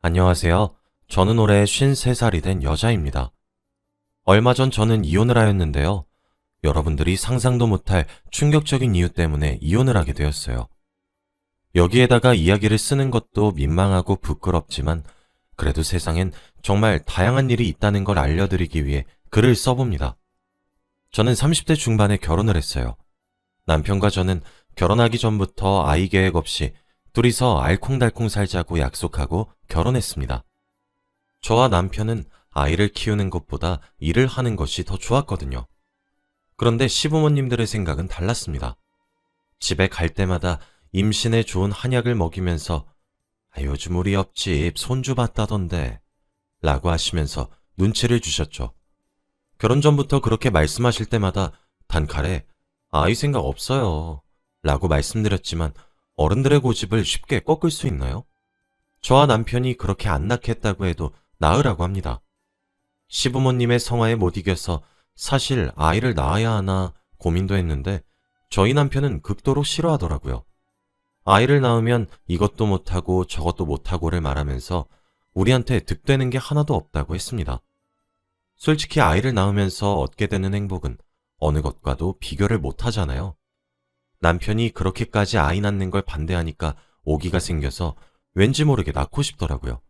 안녕하세요. 저는 올해 53살이 된 여자입니다. 얼마 전 저는 이혼을 하였는데요. 여러분들이 상상도 못할 충격적인 이유 때문에 이혼을 하게 되었어요. 여기에다가 이야기를 쓰는 것도 민망하고 부끄럽지만 그래도 세상엔 정말 다양한 일이 있다는 걸 알려드리기 위해 글을 써봅니다. 저는 30대 중반에 결혼을 했어요. 남편과 저는 결혼하기 전부터 아이 계획 없이 둘이서 알콩달콩 살자고 약속하고 결혼했습니다. 저와 남편은 아이를 키우는 것보다 일을 하는 것이 더 좋았거든요. 그런데 시부모님들의 생각은 달랐습니다. 집에 갈 때마다 임신에 좋은 한약을 먹이면서 요즘 우리 옆집 손주 봤다던데 라고 하시면서 눈치를 주셨죠. 결혼 전부터 그렇게 말씀하실 때마다 단칼에 아이 생각 없어요 라고 말씀드렸지만 어른들의 고집을 쉽게 꺾을 수 있나요? 저와 남편이 그렇게 안 낳겠다고 해도 낳으라고 합니다. 시부모님의 성화에 못 이겨서 사실 아이를 낳아야 하나 고민도 했는데 저희 남편은 극도로 싫어하더라고요. 아이를 낳으면 이것도 못하고 저것도 못하고를 말하면서 우리한테 득되는 게 하나도 없다고 했습니다. 솔직히 아이를 낳으면서 얻게 되는 행복은 어느 것과도 비교를 못하잖아요. 남편이 그렇게까지 아이 낳는 걸 반대하니까 오기가 생겨서 왠지 모르게 낳고 싶더라고요.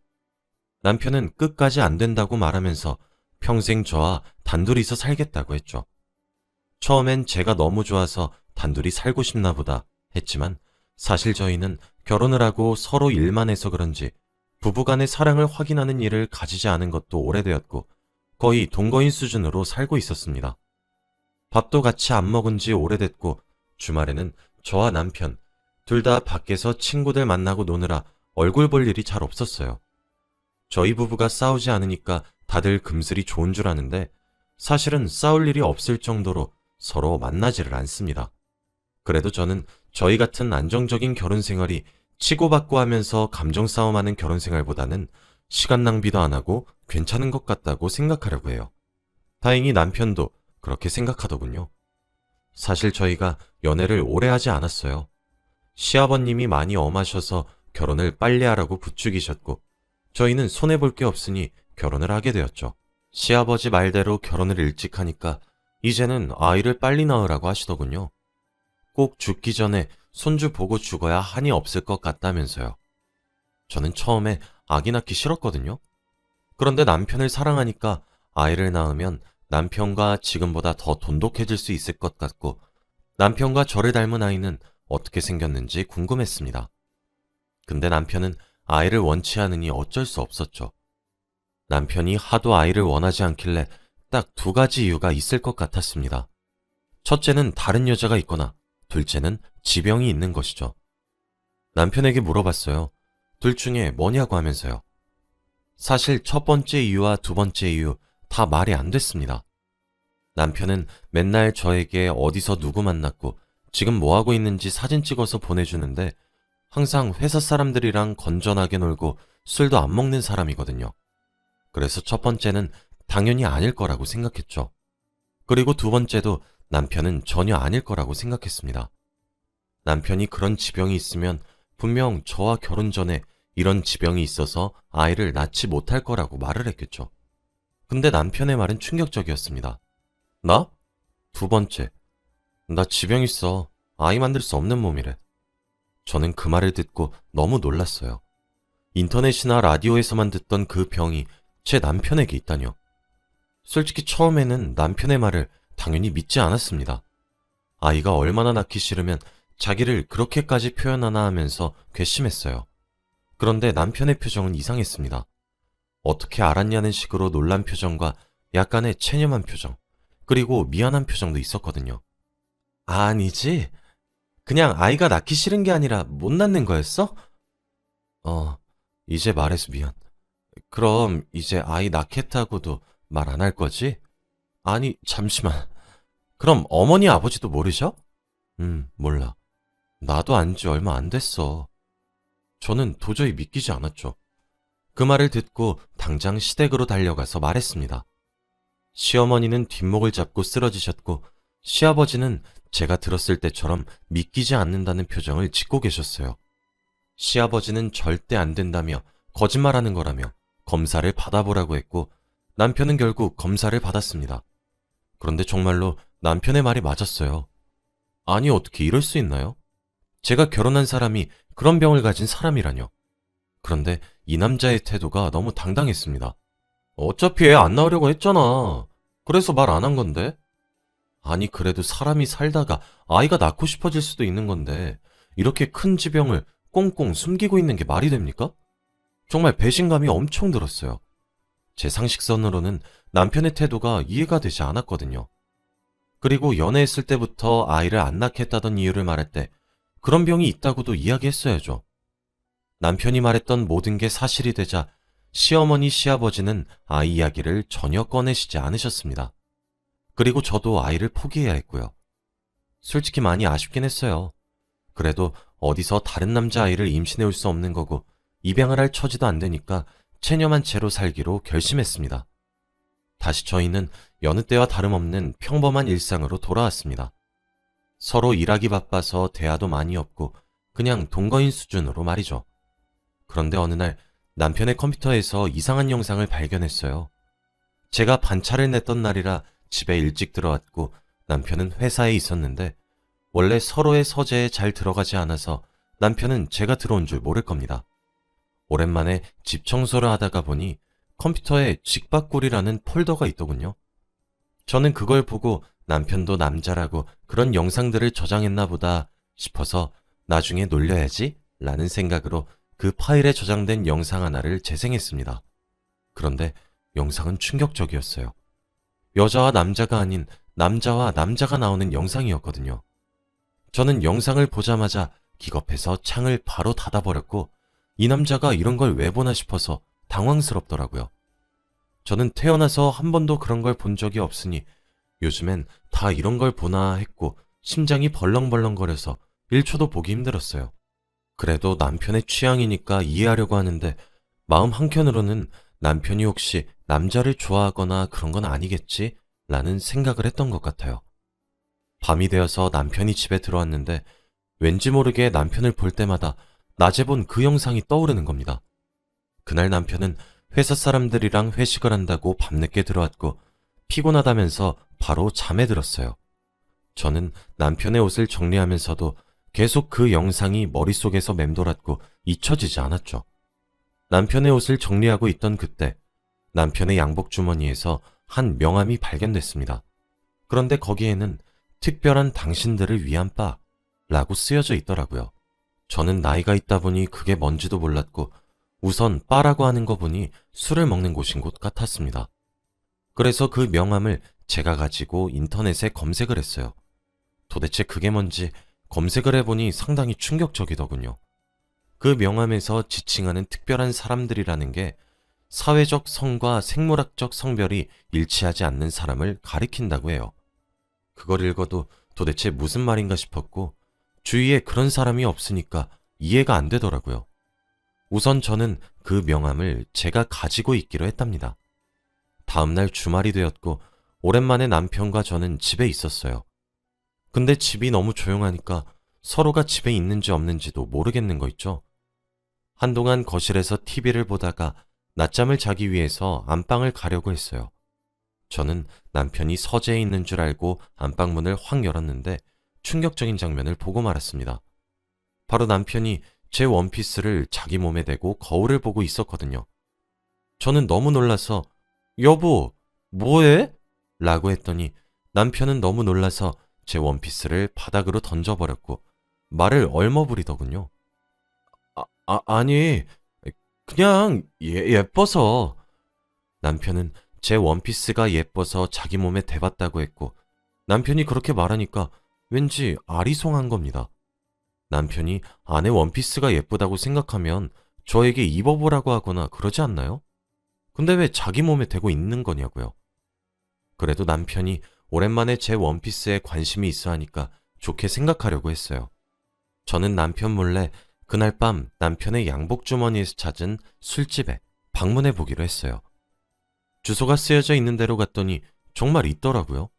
남편은 끝까지 안 된다고 말하면서 평생 저와 단둘이서 살겠다고 했죠. 처음엔 제가 너무 좋아서 단둘이 살고 싶나 보다 했지만 사실 저희는 결혼을 하고 서로 일만 해서 그런지 부부간의 사랑을 확인하는 일을 가지지 않은 것도 오래되었고 거의 동거인 수준으로 살고 있었습니다. 밥도 같이 안 먹은 지 오래됐고 주말에는 저와 남편 둘 다 밖에서 친구들 만나고 노느라 얼굴 볼 일이 잘 없었어요. 저희 부부가 싸우지 않으니까 다들 금슬이 좋은 줄 아는데 사실은 싸울 일이 없을 정도로 서로 만나지를 않습니다. 그래도 저는 저희 같은 안정적인 결혼 생활이 치고받고 하면서 감정 싸움하는 결혼 생활보다는 시간 낭비도 안 하고 괜찮은 것 같다고 생각하려고 해요. 다행히 남편도 그렇게 생각하더군요. 사실 저희가 연애를 오래 하지 않았어요. 시아버님이 많이 엄하셔서 결혼을 빨리 하라고 부추기셨고 저희는 손해볼 게 없으니 결혼을 하게 되었죠. 시아버지 말대로 결혼을 일찍 하니까 이제는 아이를 빨리 낳으라고 하시더군요. 꼭 죽기 전에 손주 보고 죽어야 한이 없을 것 같다면서요. 저는 처음에 아기 낳기 싫었거든요. 그런데 남편을 사랑하니까 아이를 낳으면 남편과 지금보다 더 돈독해질 수 있을 것 같고 남편과 저를 닮은 아이는 어떻게 생겼는지 궁금했습니다. 근데 남편은 아이를 원치 않으니 어쩔 수 없었죠. 남편이 하도 아이를 원하지 않길래 딱 두 가지 이유가 있을 것 같았습니다. 첫째는 다른 여자가 있거나 둘째는 지병이 있는 것이죠. 남편에게 물어봤어요. 둘 중에 뭐냐고 하면서요. 사실 첫 번째 이유와 두 번째 이유 다 말이 안 됐습니다. 남편은 맨날 저에게 어디서 누구 만났고 지금 뭐하고 있는지 사진 찍어서 보내주는데 항상 회사 사람들이랑 건전하게 놀고 술도 안 먹는 사람이거든요. 그래서 첫 번째는 당연히 아닐 거라고 생각했죠. 그리고 두 번째도 남편은 전혀 아닐 거라고 생각했습니다. 남편이 그런 지병이 있으면 분명 저와 결혼 전에 이런 지병이 있어서 아이를 낳지 못할 거라고 말을 했겠죠. 근데 남편의 말은 충격적이었습니다. 나? 두 번째. 나 지병 있어. 아이 만들 수 없는 몸이래. 저는 그 말을 듣고 너무 놀랐어요. 인터넷이나 라디오에서만 듣던 그 병이 제 남편에게 있다뇨. 솔직히 처음에는 남편의 말을 당연히 믿지 않았습니다. 아이가 얼마나 낳기 싫으면 자기를 그렇게까지 표현하나 하면서 괘씸했어요. 그런데 남편의 표정은 이상했습니다. 어떻게 알았냐는 식으로 놀란 표정과 약간의 체념한 표정, 그리고 미안한 표정도 있었거든요. 아니지? 그냥 아이가 낳기 싫은 게 아니라 못 낳는 거였어? 이제 말해서 미안. 그럼 이제 아이 낳겠다고도 말 안 할 거지? 아니, 잠시만. 그럼 어머니 아버지도 모르셔? 몰라. 나도 안 지 얼마 안 됐어. 저는 도저히 믿기지 않았죠. 그 말을 듣고 당장 시댁으로 달려가서 말했습니다. 시어머니는 뒷목을 잡고 쓰러지셨고 시아버지는 제가 들었을 때처럼 믿기지 않는다는 표정을 짓고 계셨어요. 시아버지는 절대 안 된다며 거짓말하는 거라며 검사를 받아보라고 했고 남편은 결국 검사를 받았습니다. 그런데 정말로 남편의 말이 맞았어요. 아니, 어떻게 이럴 수 있나요? 제가 결혼한 사람이 그런 병을 가진 사람이라뇨. 그런데 이 남자의 태도가 너무 당당했습니다. 어차피 애 안 낳으려고 했잖아. 그래서 말 안 한 건데. 아니, 그래도 사람이 살다가 아이가 낳고 싶어질 수도 있는 건데 이렇게 큰 지병을 꽁꽁 숨기고 있는 게 말이 됩니까? 정말 배신감이 엄청 들었어요. 제 상식선으로는 남편의 태도가 이해가 되지 않았거든요. 그리고 연애했을 때부터 아이를 안 낳겠다던 이유를 말할 때 그런 병이 있다고도 이야기했어야죠. 남편이 말했던 모든 게 사실이 되자 시어머니, 시아버지는 아이 이야기를 전혀 꺼내시지 않으셨습니다. 그리고 저도 아이를 포기해야 했고요. 솔직히 많이 아쉽긴 했어요. 그래도 어디서 다른 남자아이를 임신해 올 수 없는 거고 입양을 할 처지도 안 되니까 체념한 채로 살기로 결심했습니다. 다시 저희는 여느 때와 다름없는 평범한 일상으로 돌아왔습니다. 서로 일하기 바빠서 대화도 많이 없고 그냥 동거인 수준으로 말이죠. 그런데 어느 날 남편의 컴퓨터에서 이상한 영상을 발견했어요. 제가 반차를 냈던 날이라 집에 일찍 들어왔고 남편은 회사에 있었는데 원래 서로의 서재에 잘 들어가지 않아서 남편은 제가 들어온 줄 모를 겁니다. 오랜만에 집 청소를 하다가 보니 컴퓨터에 직박꿀이라는 폴더가 있더군요. 저는 그걸 보고 남편도 남자라고 그런 영상들을 저장했나 보다 싶어서 나중에 놀려야지 라는 생각으로 그 파일에 저장된 영상 하나를 재생했습니다. 그런데 영상은 충격적이었어요. 여자와 남자가 아닌 남자와 남자가 나오는 영상이었거든요. 저는 영상을 보자마자 기겁해서 창을 바로 닫아버렸고 이 남자가 이런 걸 왜 보나 싶어서 당황스럽더라고요. 저는 태어나서 한 번도 그런 걸 본 적이 없으니 요즘엔 다 이런 걸 보나 했고 심장이 벌렁벌렁거려서 1초도 보기 힘들었어요. 그래도 남편의 취향이니까 이해하려고 하는데 마음 한켠으로는 남편이 혹시 남자를 좋아하거나 그런 건 아니겠지? 라는 생각을 했던 것 같아요. 밤이 되어서 남편이 집에 들어왔는데 왠지 모르게 남편을 볼 때마다 낮에 본 그 영상이 떠오르는 겁니다. 그날 남편은 회사 사람들이랑 회식을 한다고 밤늦게 들어왔고 피곤하다면서 바로 잠에 들었어요. 저는 남편의 옷을 정리하면서도 계속 그 영상이 머릿속에서 맴돌았고 잊혀지지 않았죠. 남편의 옷을 정리하고 있던 그때 남편의 양복 주머니에서 한 명함이 발견됐습니다. 그런데 거기에는 특별한 당신들을 위한 바라고 쓰여져 있더라고요. 저는 나이가 있다 보니 그게 뭔지도 몰랐고 우선 바라고 하는 거 보니 술을 먹는 곳인 것 같았습니다. 그래서 그 명함을 제가 가지고 인터넷에 검색을 했어요. 도대체 그게 뭔지 검색을 해보니 상당히 충격적이더군요. 그 명함에서 지칭하는 특별한 사람들이라는 게 사회적 성과 생물학적 성별이 일치하지 않는 사람을 가리킨다고 해요. 그걸 읽어도 도대체 무슨 말인가 싶었고 주위에 그런 사람이 없으니까 이해가 안 되더라고요. 우선 저는 그 명함을 제가 가지고 있기로 했답니다. 다음날 주말이 되었고 오랜만에 남편과 저는 집에 있었어요. 근데 집이 너무 조용하니까 서로가 집에 있는지 없는지도 모르겠는 거 있죠. 한동안 거실에서 TV를 보다가 낮잠을 자기 위해서 안방을 가려고 했어요. 저는 남편이 서재에 있는 줄 알고 안방문을 확 열었는데 충격적인 장면을 보고 말았습니다. 바로 남편이 제 원피스를 자기 몸에 대고 거울을 보고 있었거든요. 저는 너무 놀라서 여보, 뭐해? 라고 했더니 남편은 너무 놀라서 제 원피스를 바닥으로 던져버렸고 말을 얼머부리더군요. 아니, 그냥 예뻐서. 남편은 제 원피스가 예뻐서 자기 몸에 대봤다고 했고 남편이 그렇게 말하니까 왠지 아리송한 겁니다. 남편이 아내 원피스가 예쁘다고 생각하면 저에게 입어보라고 하거나 그러지 않나요? 근데 왜 자기 몸에 대고 있는 거냐고요. 그래도 남편이 오랜만에 제 원피스에 관심이 있어 하니까 좋게 생각하려고 했어요. 저는 남편 몰래 그날 밤 남편의 양복 주머니에서 찾은 술집에 방문해 보기로 했어요. 주소가 쓰여져 있는 데로 갔더니 정말 있더라고요.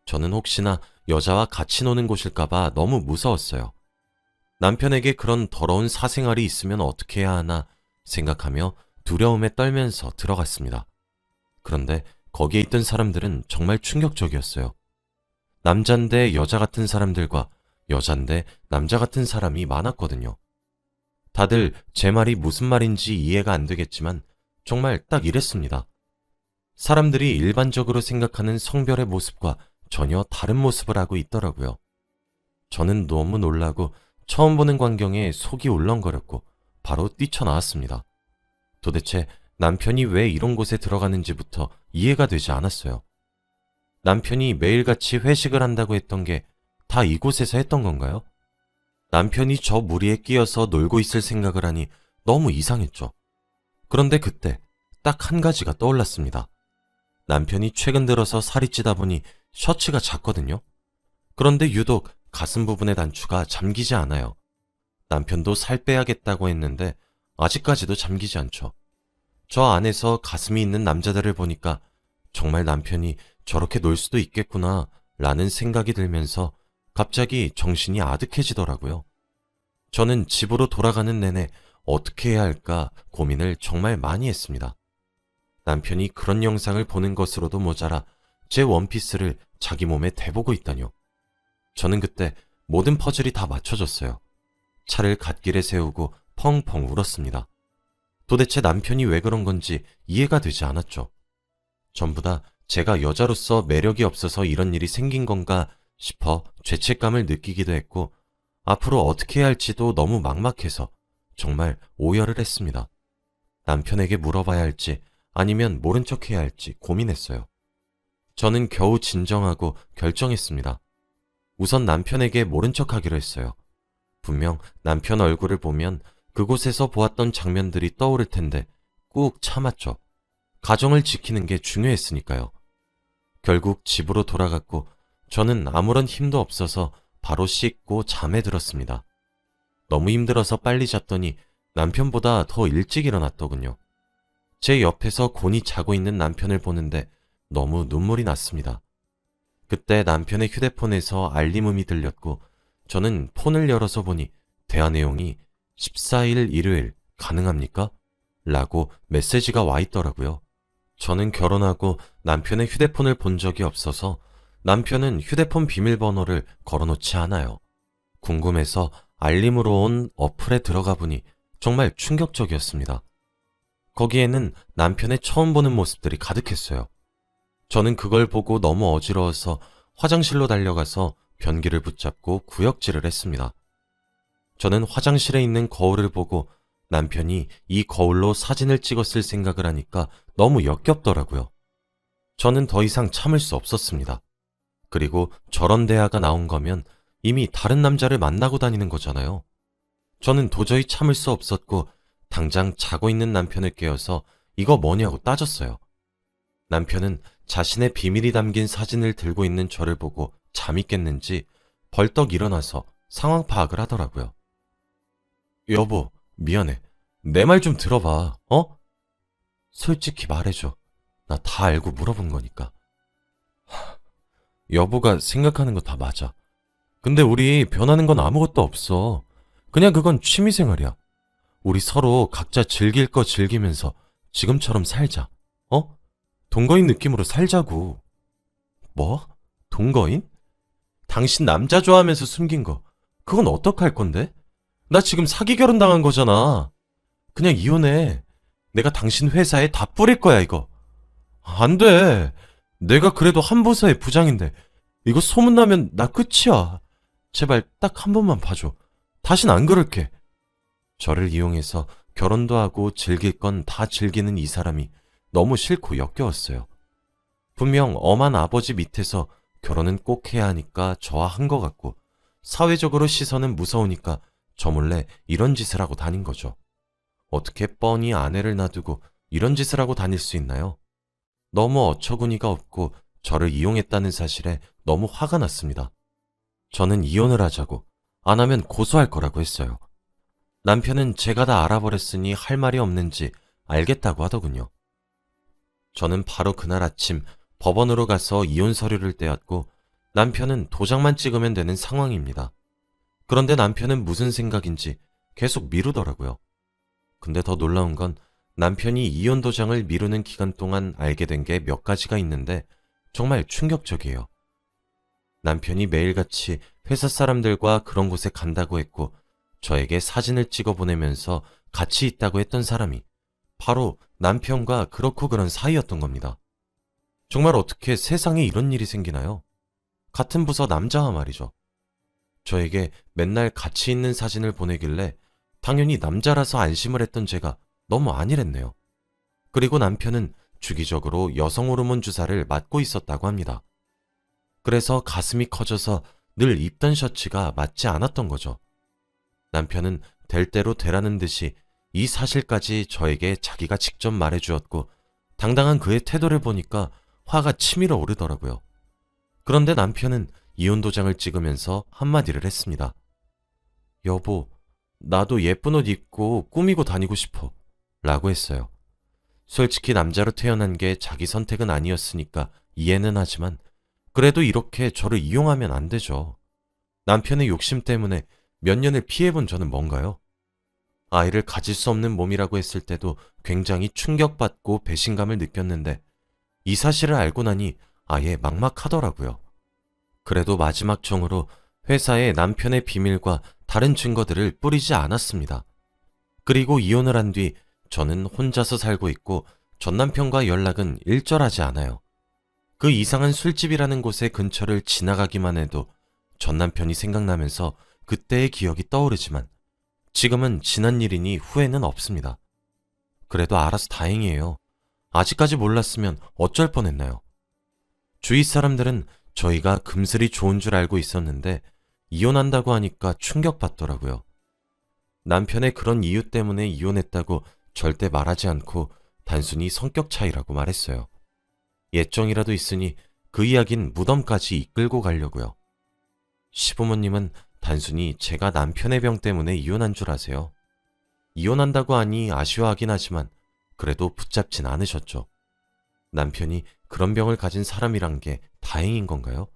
저는 혹시나 여자와 같이 노는 곳일까봐 너무 무서웠어요. 남편에게 그런 더러운 사생활이 있으면 어떻게 해야 하나 생각하며 두려움에 떨면서 들어갔습니다. 그런데 거기에 있던 사람들은 정말 충격적이었어요. 남잔데 여자 같은 사람들과 여잔데 남자 같은 사람이 많았거든요. 다들 제 말이 무슨 말인지 이해가 안 되겠지만 정말 딱 이랬습니다. 사람들이 일반적으로 생각하는 성별의 모습과 전혀 다른 모습을 하고 있더라고요. 저는 너무 놀라고 처음 보는 광경에 속이 울렁거렸고 바로 뛰쳐나왔습니다. 도대체 남편이 왜 이런 곳에 들어가는지부터 이해가 되지 않았어요. 남편이 매일같이 회식을 한다고 했던 게 다 이곳에서 했던 건가요? 남편이 저 무리에 끼어서 놀고 있을 생각을 하니 너무 이상했죠. 그런데 그때 딱 한 가지가 떠올랐습니다. 남편이 최근 들어서 살이 찌다 보니 셔츠가 작거든요. 그런데 유독 가슴 부분의 단추가 잠기지 않아요. 남편도 살 빼야겠다고 했는데 아직까지도 잠기지 않죠. 저 안에서 가슴이 있는 남자들을 보니까 정말 남편이 저렇게 놀 수도 있겠구나 라는 생각이 들면서 갑자기 정신이 아득해지더라고요. 저는 집으로 돌아가는 내내 어떻게 해야 할까 고민을 정말 많이 했습니다. 남편이 그런 영상을 보는 것으로도 모자라 제 원피스를 자기 몸에 대보고 있다뇨. 저는 그때 모든 퍼즐이 다 맞춰졌어요. 차를 갓길에 세우고 펑펑 울었습니다. 도대체 남편이 왜 그런 건지 이해가 되지 않았죠. 전부 다 제가 여자로서 매력이 없어서 이런 일이 생긴 건가 싶어 죄책감을 느끼기도 했고 앞으로 어떻게 해야 할지도 너무 막막해서 정말 오열을 했습니다. 남편에게 물어봐야 할지 아니면 모른 척 해야 할지 고민했어요. 저는 겨우 진정하고 결정했습니다. 우선 남편에게 모른 척 하기로 했어요. 분명 남편 얼굴을 보면 그곳에서 보았던 장면들이 떠오를 텐데 꾹 참았죠. 가정을 지키는 게 중요했으니까요. 결국 집으로 돌아갔고 저는 아무런 힘도 없어서 바로 씻고 잠에 들었습니다. 너무 힘들어서 빨리 잤더니 남편보다 더 일찍 일어났더군요. 제 옆에서 곤히 자고 있는 남편을 보는데 너무 눈물이 났습니다. 그때 남편의 휴대폰에서 알림음이 들렸고 저는 폰을 열어서 보니 대화 내용이 14일 일요일 가능합니까? 라고 메시지가 와 있더라고요. 저는 결혼하고 남편의 휴대폰을 본 적이 없어서 남편은 휴대폰 비밀번호를 걸어놓지 않아요. 궁금해서 알림으로 온 어플에 들어가 보니 정말 충격적이었습니다. 거기에는 남편의 처음 보는 모습들이 가득했어요. 저는 그걸 보고 너무 어지러워서 화장실로 달려가서 변기를 붙잡고 구역질을 했습니다. 저는 화장실에 있는 거울을 보고 남편이 이 거울로 사진을 찍었을 생각을 하니까 너무 역겹더라고요. 저는 더 이상 참을 수 없었습니다. 그리고 저런 대화가 나온 거면 이미 다른 남자를 만나고 다니는 거잖아요. 저는 도저히 참을 수 없었고 당장 자고 있는 남편을 깨워서 이거 뭐냐고 따졌어요. 남편은 자신의 비밀이 담긴 사진을 들고 있는 저를 보고 잠이 깼는지 벌떡 일어나서 상황 파악을 하더라고요. 여보, 미안해. 내 말 좀 들어봐, 어? 솔직히 말해줘. 나 다 알고 물어본 거니까. 여보가 생각하는 거 다 맞아. 근데 우리 변하는 건 아무것도 없어. 그냥 그건 취미생활이야. 우리 서로 각자 즐길 거 즐기면서 지금처럼 살자. 어? 동거인 느낌으로 살자고. 뭐? 동거인? 당신 남자 좋아하면서 숨긴 거. 그건 어떡할 건데? 나 지금 사기 결혼 당한 거잖아. 그냥 이혼해. 내가 당신 회사에 다 뿌릴 거야, 이거. 안 돼. 내가 그래도 한보서의 부장인데 이거 소문나면 나 끝이야. 제발 딱 한 번만 봐줘. 다신 안 그럴게. 저를 이용해서 결혼도 하고 즐길 건 다 즐기는 이 사람이 너무 싫고 역겨웠어요. 분명 엄한 아버지 밑에서 결혼은 꼭 해야 하니까 저와 한 것 같고 사회적으로 시선은 무서우니까 저 몰래 이런 짓을 하고 다닌 거죠. 어떻게 뻔히 아내를 놔두고 이런 짓을 하고 다닐 수 있나요? 너무 어처구니가 없고 저를 이용했다는 사실에 너무 화가 났습니다. 저는 이혼을 하자고, 안 하면 고소할 거라고 했어요. 남편은 제가 다 알아버렸으니 할 말이 없는지 알겠다고 하더군요. 저는 바로 그날 아침 법원으로 가서 이혼 서류를 떼었고 남편은 도장만 찍으면 되는 상황입니다. 그런데 남편은 무슨 생각인지 계속 미루더라고요. 근데 더 놀라운 건 남편이 이혼 도장을 미루는 기간 동안 알게 된 게 몇 가지가 있는데 정말 충격적이에요. 남편이 매일같이 회사 사람들과 그런 곳에 간다고 했고 저에게 사진을 찍어 보내면서 같이 있다고 했던 사람이 바로 남편과 그렇고 그런 사이였던 겁니다. 정말 어떻게 세상에 이런 일이 생기나요? 같은 부서 남자와 말이죠. 저에게 맨날 같이 있는 사진을 보내길래 당연히 남자라서 안심을 했던 제가 너무 아니랬네요. 그리고 남편은 주기적으로 여성 호르몬 주사를 맞고 있었다고 합니다. 그래서 가슴이 커져서 늘 입던 셔츠가 맞지 않았던 거죠. 남편은 될 대로 되라는 듯이 이 사실까지 저에게 자기가 직접 말해주었고 당당한 그의 태도를 보니까 화가 치밀어 오르더라고요. 그런데 남편은 이혼 도장을 찍으면서 한마디를 했습니다. 여보, 나도 예쁜 옷 입고 꾸미고 다니고 싶어. 라고 했어요. 솔직히 남자로 태어난 게 자기 선택은 아니었으니까 이해는 하지만 그래도 이렇게 저를 이용하면 안 되죠. 남편의 욕심 때문에 몇 년을 피해본 저는 뭔가요? 아이를 가질 수 없는 몸이라고 했을 때도 굉장히 충격받고 배신감을 느꼈는데 이 사실을 알고 나니 아예 막막하더라고요. 그래도 마지막 정으로 회사에 남편의 비밀과 다른 증거들을 뿌리지 않았습니다. 그리고 이혼을 한 뒤 저는 혼자서 살고 있고 전 남편과 연락은 일절하지 않아요. 그 이상한 술집이라는 곳의 근처를 지나가기만 해도 전 남편이 생각나면서 그때의 기억이 떠오르지만 지금은 지난 일이니 후회는 없습니다. 그래도 알아서 다행이에요. 아직까지 몰랐으면 어쩔 뻔했나요? 주위 사람들은 저희가 금슬이 좋은 줄 알고 있었는데 이혼한다고 하니까 충격받더라고요. 남편의 그런 이유 때문에 이혼했다고 절대 말하지 않고 단순히 성격 차이라고 말했어요. 예정이라도 있으니 그 이야긴 무덤까지 이끌고 가려고요. 시부모님은 단순히 제가 남편의 병 때문에 이혼한 줄 아세요. 이혼한다고 하니 아쉬워하긴 하지만 그래도 붙잡진 않으셨죠. 남편이 그런 병을 가진 사람이란 게 다행인 건가요?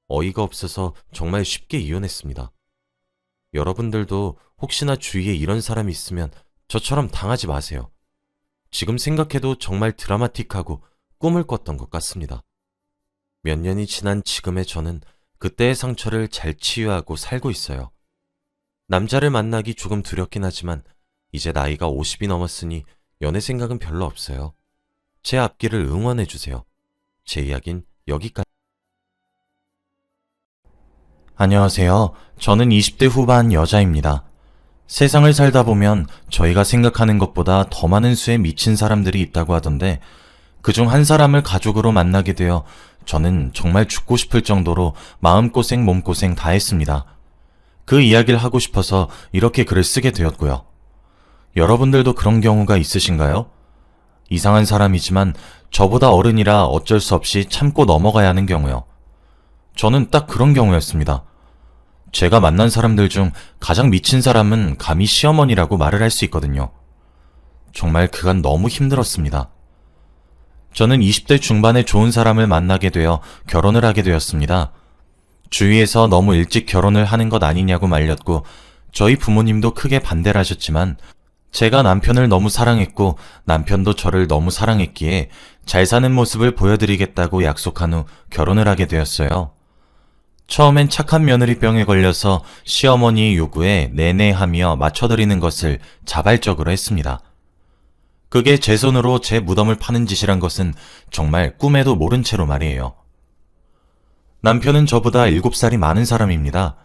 어이가 없어서 정말 쉽게 이혼했습니다. 여러분들도 혹시나 주위에 이런 사람이 있으면 저처럼 당하지 마세요. 지금 생각해도 정말 드라마틱하고 꿈을 꿨던 것 같습니다. 몇 년이 지난 지금의 저는 그때의 상처를 잘 치유하고 살고 있어요. 남자를 만나기 조금 두렵긴 하지만 이제 나이가 50이 넘었으니 연애 생각은 별로 없어요. 제 앞길을 응원해주세요. 제 이야긴 여기까지. 안녕하세요. 저는 20대 후반 여자입니다. 세상을 살다 보면 저희가 생각하는 것보다 더 많은 수의 미친 사람들이 있다고 하던데 그중 한 사람을 가족으로 만나게 되어 저는 정말 죽고 싶을 정도로 마음고생 몸고생 다 했습니다. 그 이야기를 하고 싶어서 이렇게 글을 쓰게 되었고요. 여러분들도 그런 경우가 있으신가요? 이상한 사람이지만 저보다 어른이라 어쩔 수 없이 참고 넘어가야 하는 경우요. 저는 딱 그런 경우였습니다. 제가 만난 사람들 중 가장 미친 사람은 감히 시어머니라고 말을 할 수 있거든요. 정말 그간 너무 힘들었습니다. 저는 20대 중반에 좋은 사람을 만나게 되어 결혼을 하게 되었습니다. 주위에서 너무 일찍 결혼을 하는 것 아니냐고 말렸고 저희 부모님도 크게 반대를 하셨지만 제가 남편을 너무 사랑했고 남편도 저를 너무 사랑했기에 잘 사는 모습을 보여드리겠다고 약속한 후 결혼을 하게 되었어요. 처음엔 착한 며느리병에 걸려서 시어머니의 요구에 내내하며 맞춰드리는 것을 자발적으로 했습니다. 그게 제 손으로 제 무덤을 파는 짓이란 것은 정말 꿈에도 모른 채로 말이에요. 남편은 저보다 7살이 많은 사람입니다.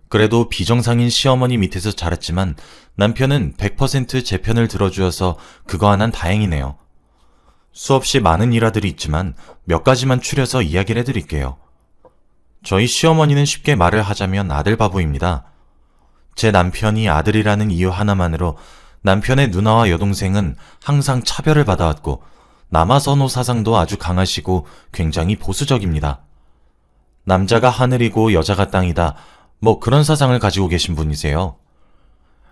그래도 비정상인 시어머니 밑에서 자랐지만 남편은 100% 제 편을 들어주어서 그거 하나는 다행이네요. 수없이 많은 일화들이 있지만 몇 가지만 추려서 이야기를 해드릴게요. 저희 시어머니는 쉽게 말을 하자면 아들바보입니다. 제 남편이 아들이라는 이유 하나만으로 남편의 누나와 여동생은 항상 차별을 받아왔고 남아선호 사상도 아주 강하시고 굉장히 보수적입니다. 남자가 하늘이고 여자가 땅이다. 뭐 그런 사상을 가지고 계신 분이세요.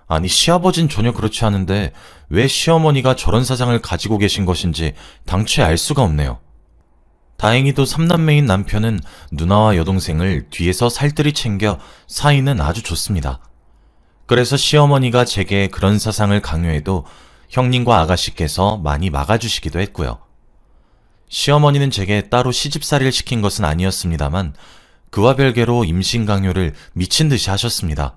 아니 시아버진 전혀 그렇지 않은데 왜 시어머니가 저런 사상을 가지고 계신 것인지 당최 알 수가 없네요. 다행히도 3남매인 남편은 누나와 여동생을 뒤에서 살뜰히 챙겨 사이는 아주 좋습니다. 그래서 시어머니가 제게 그런 사상을 강요해도 형님과 아가씨께서 많이 막아주시기도 했고요. 시어머니는 제게 따로 시집살이를 시킨 것은 아니었습니다만 그와 별개로 임신 강요를 미친 듯이 하셨습니다.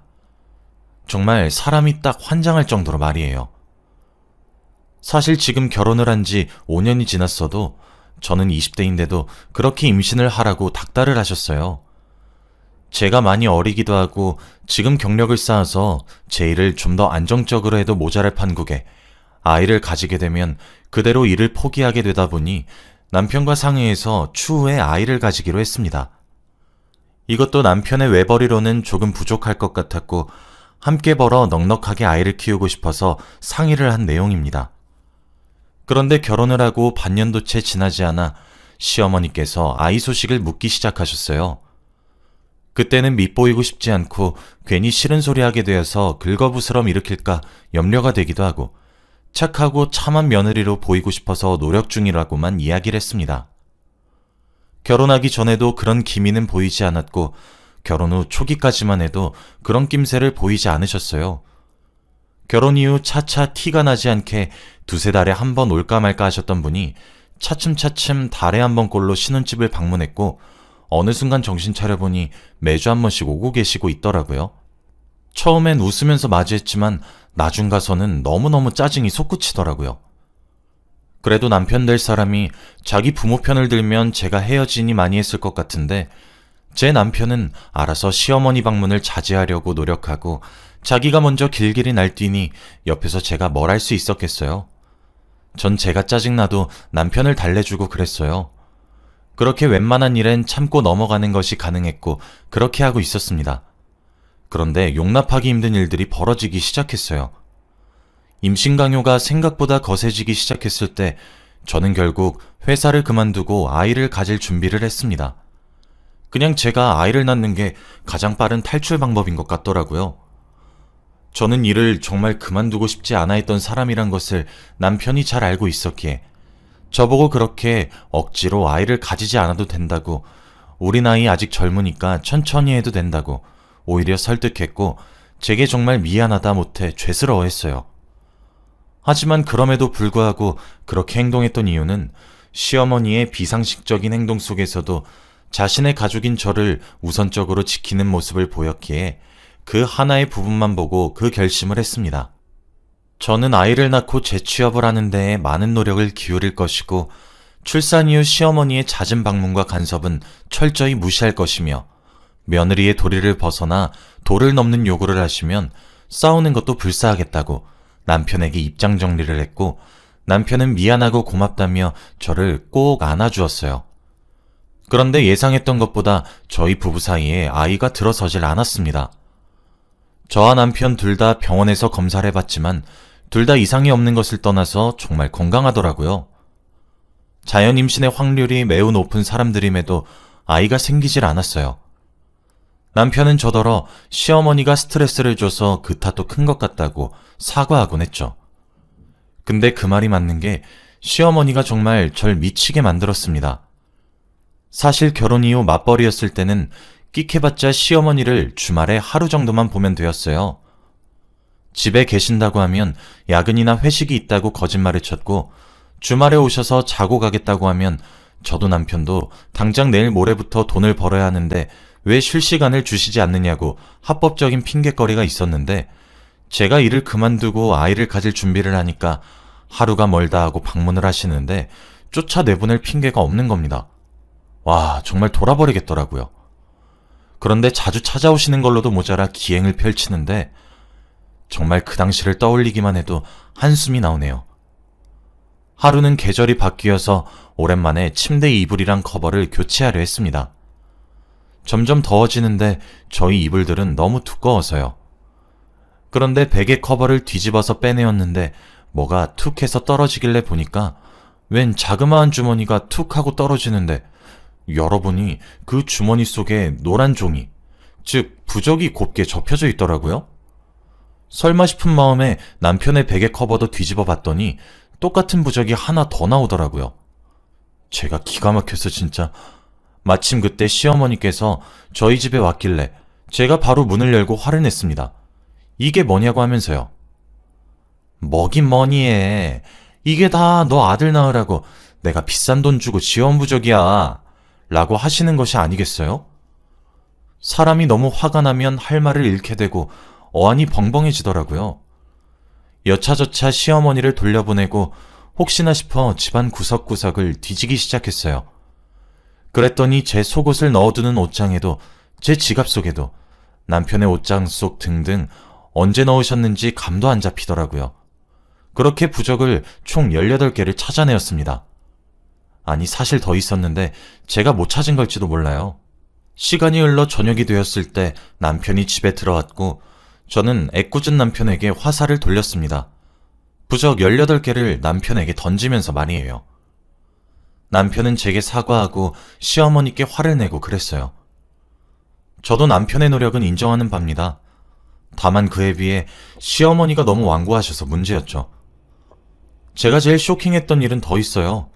정말 사람이 딱 환장할 정도로 말이에요. 사실 지금 결혼을 한 지 5년이 지났어도 저는 20대인데도 그렇게 임신을 하라고 닥달을 하셨어요. 제가 많이 어리기도 하고 지금 경력을 쌓아서 제 일을 좀 더 안정적으로 해도 모자랄 판국에 아이를 가지게 되면 그대로 일을 포기하게 되다 보니 남편과 상의해서 추후에 아이를 가지기로 했습니다. 이것도 남편의 외벌이로는 조금 부족할 것 같았고 함께 벌어 넉넉하게 아이를 키우고 싶어서 상의를 한 내용입니다. 그런데 결혼을 하고 반년도 채 지나지 않아 시어머니께서 아이 소식을 묻기 시작하셨어요. 그때는 밉보이고 싶지 않고 괜히 싫은 소리 하게 되어서 긁어부스럼 일으킬까 염려가 되기도 하고 착하고 참한 며느리로 보이고 싶어서 노력 중이라고만 이야기를 했습니다. 결혼하기 전에도 그런 기미는 보이지 않았고 결혼 후 초기까지만 해도 그런 낌새를 보이지 않으셨어요. 결혼 이후 차차 티가 나지 않게 두세 달에 한 번 올까 말까 하셨던 분이 차츰차츰 달에 한 번꼴로 신혼집을 방문했고 어느 순간 정신 차려보니 매주 한 번씩 오고 계시고 있더라고요. 처음엔 웃으면서 맞이했지만 나중 가서는 너무너무 짜증이 솟구치더라고요. 그래도 남편 될 사람이 자기 부모 편을 들면 제가 헤어지니 많이 했을 것 같은데 제 남편은 알아서 시어머니 방문을 자제하려고 노력하고 자기가 먼저 길길이 날뛰니 옆에서 제가 뭘 할 수 있었겠어요. 전 제가 짜증나도 남편을 달래주고 그랬어요. 그렇게 웬만한 일엔 참고 넘어가는 것이 가능했고 그렇게 하고 있었습니다. 그런데 용납하기 힘든 일들이 벌어지기 시작했어요. 임신 강요가 생각보다 거세지기 시작했을 때 저는 결국 회사를 그만두고 아이를 가질 준비를 했습니다. 그냥 제가 아이를 낳는 게 가장 빠른 탈출 방법인 것 같더라고요. 저는 일을 정말 그만두고 싶지 않아 했던 사람이란 것을 남편이 잘 알고 있었기에 저보고 그렇게 억지로 아이를 가지지 않아도 된다고, 우리 나이 아직 젊으니까 천천히 해도 된다고 오히려 설득했고 제게 정말 미안하다 못해 죄스러워했어요. 하지만 그럼에도 불구하고 그렇게 행동했던 이유는 시어머니의 비상식적인 행동 속에서도 자신의 가족인 저를 우선적으로 지키는 모습을 보였기에 그 하나의 부분만 보고 그 결심을 했습니다. 저는 아이를 낳고 재취업을 하는 데에 많은 노력을 기울일 것이고 출산 이후 시어머니의 잦은 방문과 간섭은 철저히 무시할 것이며 며느리의 도리를 벗어나 도를 넘는 요구를 하시면 싸우는 것도 불사하겠다고 남편에게 입장 정리를 했고 남편은 미안하고 고맙다며 저를 꼭 안아주었어요. 그런데 예상했던 것보다 저희 부부 사이에 아이가 들어서질 않았습니다. 저와 남편 둘 다 병원에서 검사를 해봤지만 둘 다 이상이 없는 것을 떠나서 정말 건강하더라고요. 자연 임신의 확률이 매우 높은 사람들임에도 아이가 생기질 않았어요. 남편은 저더러 시어머니가 스트레스를 줘서 그 탓도 큰 것 같다고 사과하곤 했죠. 근데 그 말이 맞는 게 시어머니가 정말 절 미치게 만들었습니다. 사실 결혼 이후 맞벌이였을 때는 끽해봤자 시어머니를 주말에 하루 정도만 보면 되었어요. 집에 계신다고 하면 야근이나 회식이 있다고 거짓말을 쳤고 주말에 오셔서 자고 가겠다고 하면 저도 남편도 당장 내일 모레부터 돈을 벌어야 하는데 왜 쉴 시간을 주시지 않느냐고 합법적인 핑곗거리가 있었는데 제가 일을 그만두고 아이를 가질 준비를 하니까 하루가 멀다 하고 방문을 하시는데 쫓아내보낼 핑계가 없는 겁니다. 와, 정말 돌아버리겠더라고요. 그런데 자주 찾아오시는 걸로도 모자라 기행을 펼치는데 정말 그 당시를 떠올리기만 해도 한숨이 나오네요. 하루는 계절이 바뀌어서 오랜만에 침대 이불이랑 커버를 교체하려 했습니다. 점점 더워지는데 저희 이불들은 너무 두꺼워서요. 그런데 베개 커버를 뒤집어서 빼내었는데 뭐가 툭 해서 떨어지길래 보니까 웬 자그마한 주머니가 툭 하고 떨어지는데 열어보니 그 주머니 속에 노란 종이, 즉 부적이 곱게 접혀져 있더라고요. 설마 싶은 마음에 남편의 베개 커버도 뒤집어 봤더니 똑같은 부적이 하나 더 나오더라고요. 제가 기가 막혀서 진짜. 마침 그때 시어머니께서 저희 집에 왔길래 제가 바로 문을 열고 화를 냈습니다. 이게 뭐냐고 하면서요. 뭐긴 뭐니 해. 이게 다 너 아들 낳으라고 내가 비싼 돈 주고 지원 부족이야. 라고 하시는 것이 아니겠어요? 사람이 너무 화가 나면 할 말을 잃게 되고 어안이 벙벙해지더라고요. 여차저차 시어머니를 돌려보내고 혹시나 싶어 집안 구석구석을 뒤지기 시작했어요. 그랬더니 제 속옷을 넣어두는 옷장에도 제 지갑 속에도 남편의 옷장 속 등등 언제 넣으셨는지 감도 안 잡히더라고요. 그렇게 부적을 총 18개를 찾아내었습니다. 아니, 사실 더 있었는데 제가 못 찾은 걸지도 몰라요. 시간이 흘러 저녁이 되었을 때 남편이 집에 들어왔고 저는 애꿎은 남편에게 화살을 돌렸습니다. 부적 18개를 남편에게 던지면서 말이에요. 남편은 제게 사과하고 시어머니께 화를 내고 그랬어요. 저도 남편의 노력은 인정하는 바입니다. 다만 그에 비해 시어머니가 너무 완고하셔서 문제였죠. 제가 제일 쇼킹했던 일은 더 있어요.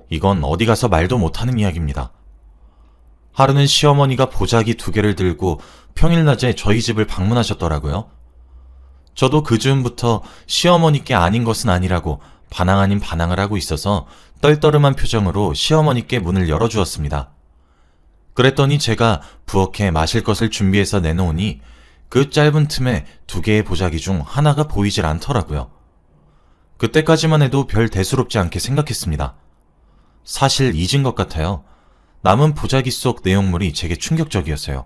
이건 어디 가서 말도 못하는 이야기입니다. 하루는 시어머니가 보자기 2개를 들고 평일낮에 저희 집을 방문하셨더라고요. 저도 그 즈음부터 시어머니께 아닌 것은 아니라고 반항 아닌 반항을 하고 있어서 떨떠름한 표정으로 시어머니께 문을 열어주었습니다. 그랬더니 제가 부엌에 마실 것을 준비해서 내놓으니 그 짧은 틈에 2개의 보자기 중 하나가 보이질 않더라고요. 그때까지만 해도 별 대수롭지 않게 생각했습니다. 사실 잊은 것 같아요. 남은 보자기 속 내용물이 제게 충격적이었어요.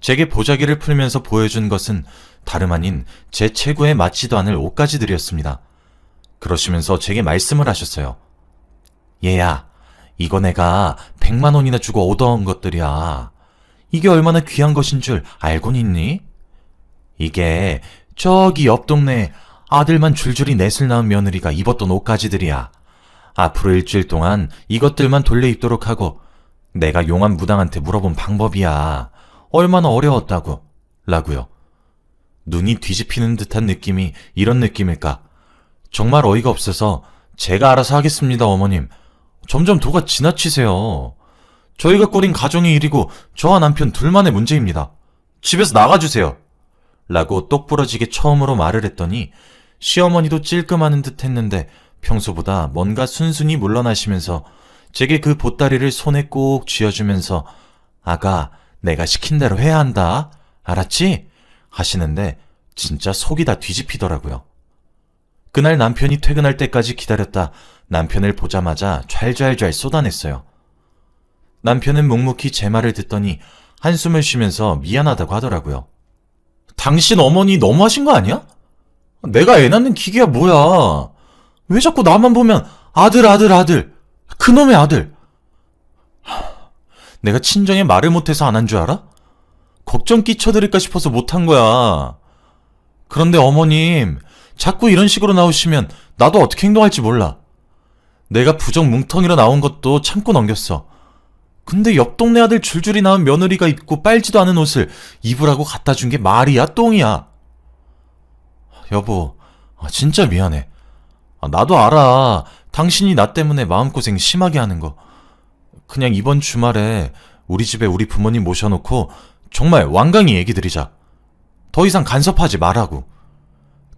제게 보자기를 풀면서 보여준 것은 다름 아닌 제 체구에 맞지도 않을 옷가지들이었습니다. 그러시면서 제게 말씀을 하셨어요. 얘야, 이거 내가 100만 원이나 주고 얻어온 것들이야. 이게 얼마나 귀한 것인 줄 알고는 있니? 이게 저기 옆 동네에 아들만 줄줄이 넷을 낳은 며느리가 입었던 옷가지들이야. 앞으로 일주일 동안 이것들만 돌려 입도록 하고 내가 용한 무당한테 물어본 방법이야. 얼마나 어려웠다고. 라고요. 눈이 뒤집히는 듯한 느낌이 이런 느낌일까? 정말 어이가 없어서 제가 알아서 하겠습니다, 어머님. 점점 도가 지나치세요. 저희가 꾸린 가정의 일이고 저와 남편 둘만의 문제입니다. 집에서 나가주세요. 라고 똑부러지게 처음으로 말을 했더니 시어머니도 찔끔하는 듯 했는데 평소보다 뭔가 순순히 물러나시면서 제게 그 보따리를 손에 꼭 쥐어주면서 아가, 내가 시킨 대로 해야 한다. 알았지? 하시는데 진짜 속이 다 뒤집히더라고요. 그날 남편이 퇴근할 때까지 기다렸다 남편을 보자마자 좔좔좔 쏟아냈어요. 남편은 묵묵히 제 말을 듣더니 한숨을 쉬면서 미안하다고 하더라고요. 당신 어머니 너무하신 거 아니야? 내가 애 낳는 기계야 뭐야. 왜 자꾸 나만 보면 아들 아들 아들 그놈의 아들. 내가 친정에 말을 못해서 안 한 줄 알아? 걱정 끼쳐드릴까 싶어서 못한 거야. 그런데 어머님 자꾸 이런 식으로 나오시면 나도 어떻게 행동할지 몰라. 내가 부적 뭉텅이로 나온 것도 참고 넘겼어. 근데 옆 동네 아들 줄줄이 낳은 며느리가 입고 빨지도 않은 옷을 입으라고 갖다 준 게 말이야 똥이야. 여보, 진짜 미안해. 나도 알아. 당신이 나 때문에 마음고생 심하게 하는 거. 그냥 이번 주말에 우리 집에 우리 부모님 모셔놓고 정말 완강히 얘기 드리자. 더 이상 간섭하지 말라고.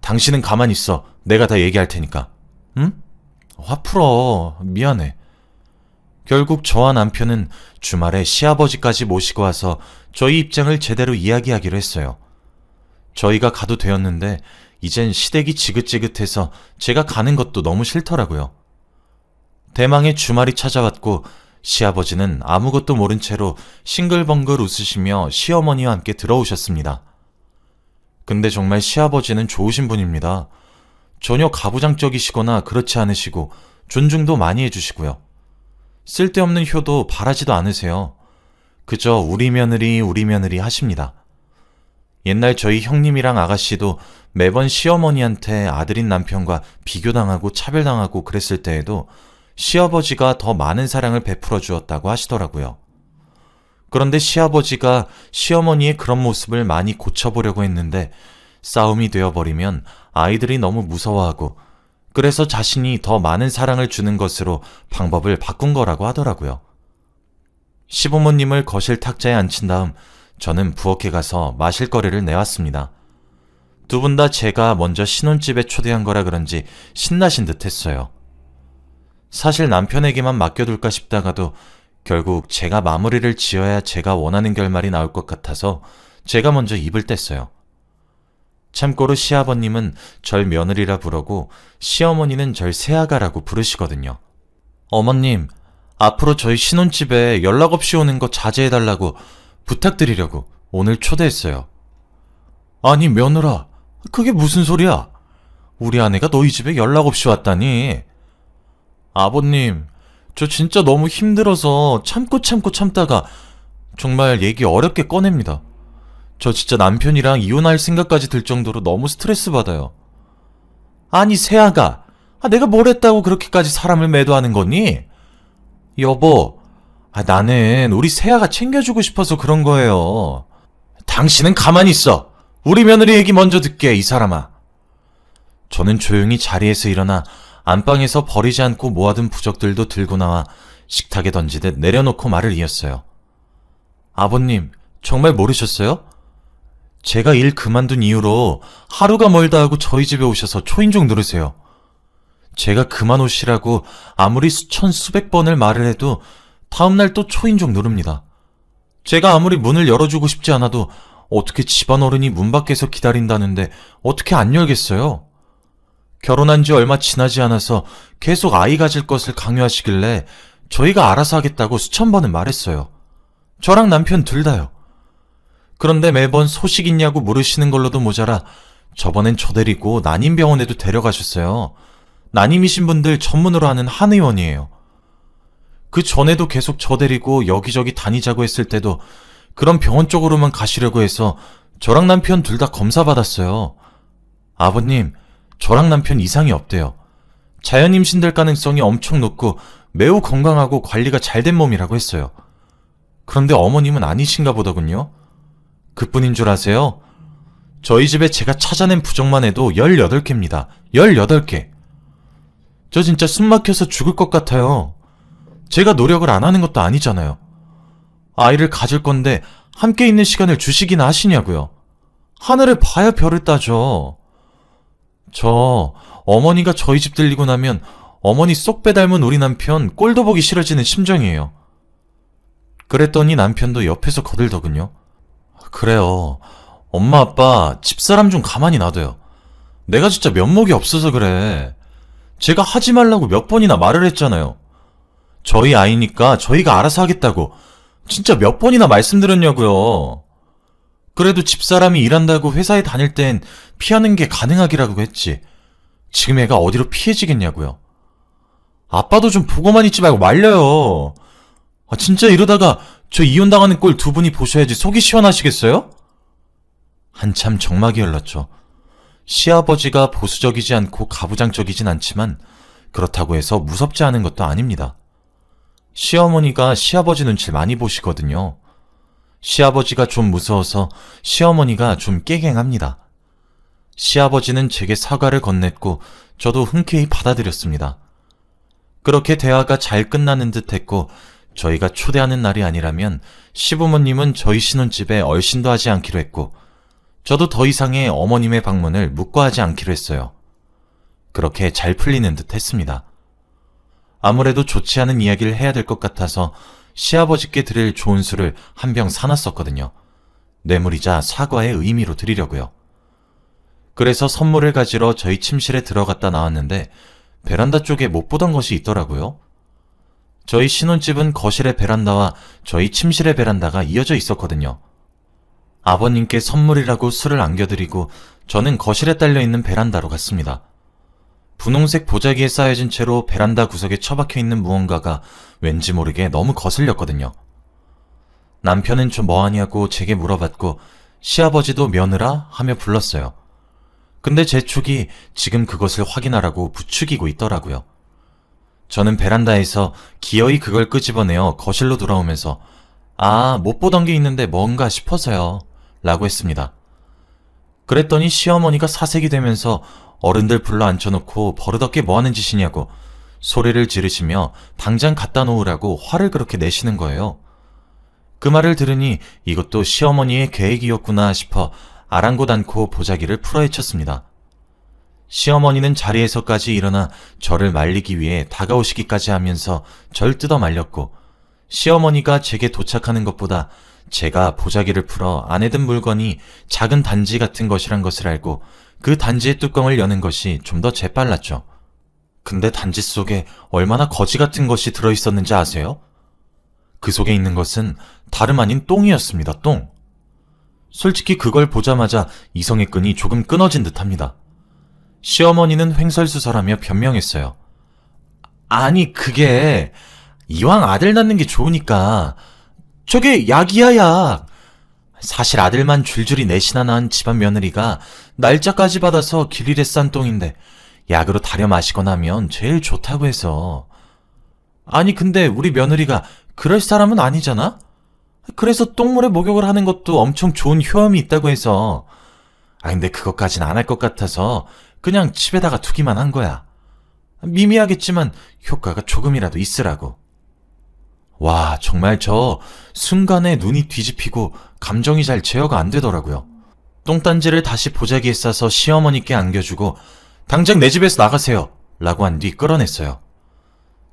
당신은 가만히 있어. 내가 다 얘기할 테니까. 응? 화 풀어. 미안해. 결국 저와 남편은 주말에 시아버지까지 모시고 와서 저희 입장을 제대로 이야기하기로 했어요. 저희가 가도 되었는데 이젠 시댁이 지긋지긋해서 제가 가는 것도 너무 싫더라고요. 대망의 주말이 찾아왔고 시아버지는 아무것도 모른 채로 싱글벙글 웃으시며 시어머니와 함께 들어오셨습니다. 근데 정말 시아버지는 좋으신 분입니다. 전혀 가부장적이시거나 그렇지 않으시고 존중도 많이 해주시고요. 쓸데없는 효도 바라지도 않으세요. 그저 우리 며느리 하십니다. 옛날 저희 형님이랑 아가씨도 매번 시어머니한테 아들인 남편과 비교당하고 차별당하고 그랬을 때에도 시아버지가 더 많은 사랑을 베풀어 주었다고 하시더라고요. 그런데 시아버지가 시어머니의 그런 모습을 많이 고쳐보려고 했는데 싸움이 되어버리면 아이들이 너무 무서워하고 그래서 자신이 더 많은 사랑을 주는 것으로 방법을 바꾼 거라고 하더라고요. 시부모님을 거실 탁자에 앉힌 다음 저는 부엌에 가서 마실 거리를 내왔습니다. 두 분 다 제가 먼저 신혼집에 초대한 거라 그런지 신나신 듯 했어요. 사실 남편에게만 맡겨둘까 싶다가도 결국 제가 마무리를 지어야 제가 원하는 결말이 나올 것 같아서 제가 먼저 입을 뗐어요. 참고로 시아버님은 절 며느리라 부르고 시어머니는 절 새아가라고 부르시거든요. 어머님, 앞으로 저희 신혼집에 연락 없이 오는 거 자제해달라고 부탁드리려고 오늘 초대했어요. 아니 며느라, 그게 무슨 소리야? 우리 아내가 너희 집에 연락 없이 왔다니. 아버님, 저 진짜 너무 힘들어서 참다가 정말 얘기 어렵게 꺼냅니다. 저 진짜 남편이랑 이혼할 생각까지 들 정도로 너무 스트레스 받아요. 아니 새아가, 내가 뭘 했다고 그렇게까지 사람을 매도하는 거니? 여보, 나는 우리 새아가 챙겨주고 싶어서 그런 거예요. 당신은 가만히 있어. 우리 며느리 얘기 먼저 듣게, 이 사람아. 저는 조용히 자리에서 일어나 안방에서 버리지 않고 모아둔 부적들도 들고 나와 식탁에 던지듯 내려놓고 말을 이었어요. 아버님, 정말 모르셨어요? 제가 일 그만둔 이후로 하루가 멀다 하고 저희 집에 오셔서 초인종 누르세요. 제가 그만 오시라고 아무리 수천 수백 번을 말을 해도 다음날 또 초인종 누릅니다. 제가 아무리 문을 열어주고 싶지 않아도 어떻게 집안 어른이 문 밖에서 기다린다는데 어떻게 안 열겠어요? 결혼한 지 얼마 지나지 않아서 계속 아이 가질 것을 강요하시길래 저희가 알아서 하겠다고 수천 번은 말했어요. 저랑 남편 둘 다요. 그런데 매번 소식 있냐고 물으시는 걸로도 모자라 저번엔 저 데리고 난임병원에도 데려가셨어요. 난임이신 분들 전문으로 하는 한의원이에요. 그 전에도 계속 저 데리고 여기저기 다니자고 했을 때도 그런 병원 쪽으로만 가시려고 해서 저랑 남편 둘 다 검사 받았어요. 아버님, 저랑 남편 이상이 없대요. 자연 임신될 가능성이 엄청 높고 매우 건강하고 관리가 잘 된 몸이라고 했어요. 그런데 어머님은 아니신가 보더군요. 그뿐인 줄 아세요? 저희 집에 제가 찾아낸 부적만 해도 18개입니다. 18개. 저 진짜 숨 막혀서 죽을 것 같아요. 제가 노력을 안 하는 것도 아니잖아요. 아이를 가질 건데 함께 있는 시간을 주시기나 하시냐고요. 하늘을 봐야 별을 따죠. 저 어머니가 저희 집 들리고 나면 어머니 쏙 빼닮은 우리 남편 꼴도 보기 싫어지는 심정이에요. 그랬더니 남편도 옆에서 거들더군요. 그래요. 엄마 아빠 집사람 좀 가만히 놔둬요. 내가 진짜 면목이 없어서 그래. 제가 하지 말라고 몇 번이나 말을 했잖아요. 저희 아이니까 저희가 알아서 하겠다고 진짜 몇 번이나 말씀드렸냐고요. 그래도 집사람이 일한다고 회사에 다닐 땐 피하는 게 가능하기라고 했지. 지금 애가 어디로 피해지겠냐고요. 아빠도 좀 보고만 있지 말고 말려요. 진짜 이러다가 저 이혼당하는 꼴 두 분이 보셔야지 속이 시원하시겠어요? 한참 정막이 흘렀죠. 시아버지가 보수적이지 않고 가부장적이진 않지만 그렇다고 해서 무섭지 않은 것도 아닙니다. 시어머니가 시아버지 눈치를 많이 보시거든요. 시아버지가 좀 무서워서 시어머니가 좀 깨갱합니다. 시아버지는 제게 사과를 건넸고 저도 흔쾌히 받아들였습니다. 그렇게 대화가 잘 끝나는 듯 했고 저희가 초대하는 날이 아니라면 시부모님은 저희 신혼집에 얼씬도 하지 않기로 했고 저도 더 이상의 어머님의 방문을 묵과하지 않기로 했어요. 그렇게 잘 풀리는 듯 했습니다. 아무래도 좋지 않은 이야기를 해야 될 것 같아서 시아버지께 드릴 좋은 술을 한 병 사놨었거든요. 뇌물이자 사과의 의미로 드리려고요. 그래서 선물을 가지러 저희 침실에 들어갔다 나왔는데 베란다 쪽에 못 보던 것이 있더라고요. 저희 신혼집은 거실의 베란다와 저희 침실의 베란다가 이어져 있었거든요. 아버님께 선물이라고 술을 안겨드리고 저는 거실에 딸려있는 베란다로 갔습니다. 분홍색 보자기에 쌓여진 채로 베란다 구석에 처박혀 있는 무언가가 왠지 모르게 너무 거슬렸거든요. 남편은 좀 뭐하냐고 제게 물어봤고 시아버지도 며느라 하며 불렀어요. 근데 제 촉이 지금 그것을 확인하라고 부추기고 있더라고요. 저는 베란다에서 기어이 그걸 끄집어내어 거실로 돌아오면서 못 보던 게 있는데 뭔가 싶어서요 라고 했습니다. 그랬더니 시어머니가 사색이 되면서 어른들 불러 앉혀놓고 버릇없게 뭐하는 짓이냐고 소리를 지르시며 당장 갖다 놓으라고 화를 그렇게 내시는 거예요. 그 말을 들으니 이것도 시어머니의 계획이었구나 싶어 아랑곳 않고 보자기를 풀어헤쳤습니다. 시어머니는 자리에서까지 일어나 저를 말리기 위해 다가오시기까지 하면서 절 뜯어 말렸고, 시어머니가 제게 도착하는 것보다 제가 보자기를 풀어 안에 든 물건이 작은 단지 같은 것이란 것을 알고 그 단지의 뚜껑을 여는 것이 좀 더 재빨랐죠. 근데 단지 속에 얼마나 거지 같은 것이 들어있었는지 아세요? 그 속에 있는 것은 다름 아닌 똥이었습니다, 똥. 솔직히 그걸 보자마자 이성의 끈이 조금 끊어진 듯합니다. 시어머니는 횡설수설하며 변명했어요. 아니, 그게 이왕 아들 낳는 게 좋으니까 저게 약이야, 약. 사실 아들만 줄줄이 넷이나 낳은 집안 며느리가 날짜까지 받아서 길일에 싼 똥인데 약으로 다려 마시거나 하면 제일 좋다고 해서. 아니, 근데 우리 며느리가 그럴 사람은 아니잖아? 그래서 똥물에 목욕을 하는 것도 엄청 좋은 효험이 있다고 해서. 근데 그것까진 안 할 것 같아서 그냥 집에다가 두기만 한 거야. 미미하겠지만 효과가 조금이라도 있으라고. 와, 정말 저 순간에 눈이 뒤집히고 감정이 잘 제어가 안 되더라고요. 똥단지를 다시 보자기에 싸서 시어머니께 안겨주고 당장 내 집에서 나가세요 라고 한 뒤 끌어냈어요.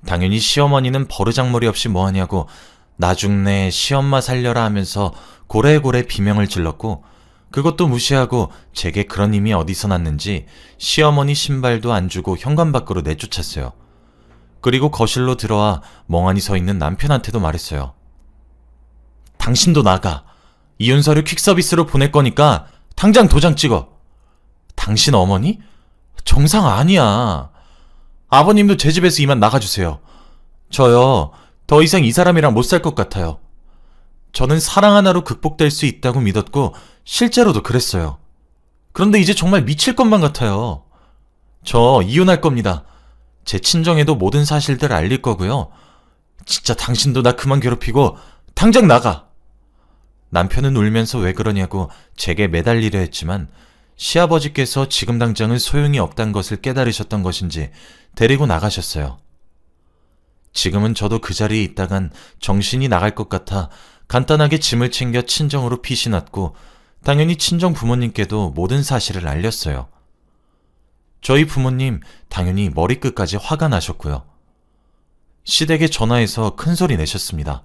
당연히 시어머니는 버르장머리 없이 뭐하냐고 나중내 시엄마 살려라 하면서 고래고래 비명을 질렀고, 그것도 무시하고 제게 그런 힘이 어디서 났는지 시어머니 신발도 안 주고 현관 밖으로 내쫓았어요. 그리고 거실로 들어와 멍하니 서 있는 남편한테도 말했어요. 당신도 나가. 이혼 서류 퀵서비스로 보낼 거니까 당장 도장 찍어. 당신 어머니? 정상 아니야. 아버님도 제 집에서 이만 나가주세요. 저요, 더 이상 이 사람이랑 못 살 것 같아요. 저는 사랑 하나로 극복될 수 있다고 믿었고 실제로도 그랬어요. 그런데 이제 정말 미칠 것만 같아요. 저 이혼할 겁니다. 제 친정에도 모든 사실들 알릴 거고요. 진짜 당신도 나 그만 괴롭히고 당장 나가. 남편은 울면서 왜 그러냐고 제게 매달리려 했지만 시아버지께서 지금 당장은 소용이 없단 것을 깨달으셨던 것인지 데리고 나가셨어요. 지금은 저도 그 자리에 있다간 정신이 나갈 것 같아 간단하게 짐을 챙겨 친정으로 피신왔고, 당연히 친정 부모님께도 모든 사실을 알렸어요. 저희 부모님 당연히 머리끝까지 화가 나셨고요. 시댁에 전화해서 큰 소리 내셨습니다.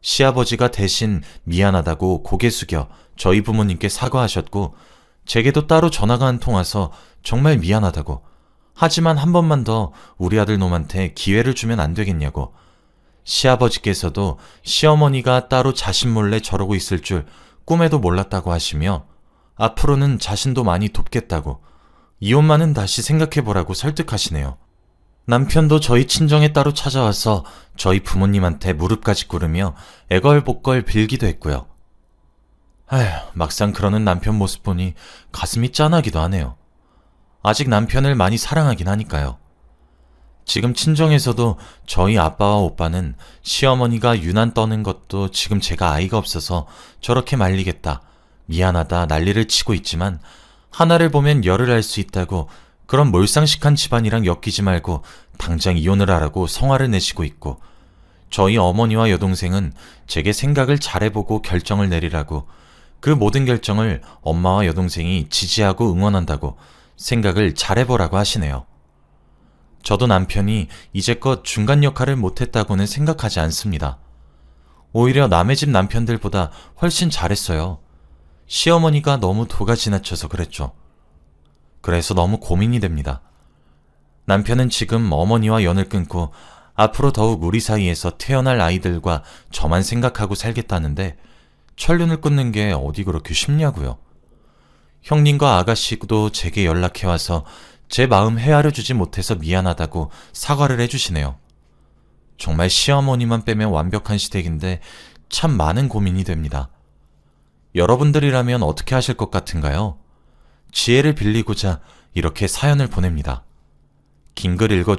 시아버지가 대신 미안하다고 고개 숙여 저희 부모님께 사과하셨고, 제게도 따로 전화가 한 통 와서 정말 미안하다고, 하지만 한 번만 더 우리 아들 놈한테 기회를 주면 안 되겠냐고, 시아버지께서도 시어머니가 따로 자신 몰래 저러고 있을 줄 꿈에도 몰랐다고 하시며 앞으로는 자신도 많이 돕겠다고, 이혼만은 다시 생각해보라고 설득하시네요. 남편도 저희 친정에 따로 찾아와서 저희 부모님한테 무릎까지 꿇으며 애걸복걸 빌기도 했고요. 막상 그러는 남편 모습 보니 가슴이 짠하기도 하네요. 아직 남편을 많이 사랑하긴 하니까요. 지금 친정에서도 저희 아빠와 오빠는 시어머니가 유난 떠는 것도 지금 제가 아이가 없어서 저렇게 말리겠다, 미안하다 난리를 치고 있지만 하나를 보면 열을 알 수 있다고 그런 몰상식한 집안이랑 엮이지 말고 당장 이혼을 하라고 성화를 내시고 있고, 저희 어머니와 여동생은 제게 생각을 잘해보고 결정을 내리라고, 그 모든 결정을 엄마와 여동생이 지지하고 응원한다고 생각을 잘해보라고 하시네요. 저도 남편이 이제껏 중간 역할을 못했다고는 생각하지 않습니다. 오히려 남의 집 남편들보다 훨씬 잘했어요. 시어머니가 너무 도가 지나쳐서 그랬죠. 그래서 너무 고민이 됩니다. 남편은 지금 어머니와 연을 끊고 앞으로 더욱 우리 사이에서 태어날 아이들과 저만 생각하고 살겠다는데 천륜을 끊는 게 어디 그렇게 쉽냐고요. 형님과 아가씨도 제게 연락해와서 제 마음 헤아려 주지 못해서 미안하다고 사과를 해주시네요. 정말 시어머니만 빼면 완벽한 시댁인데 참 많은 고민이 됩니다. 여러분들이라면 어떻게 하실 것 같은가요? 지혜를 빌리고자 이렇게 사연을 보냅니다. 긴 글 읽어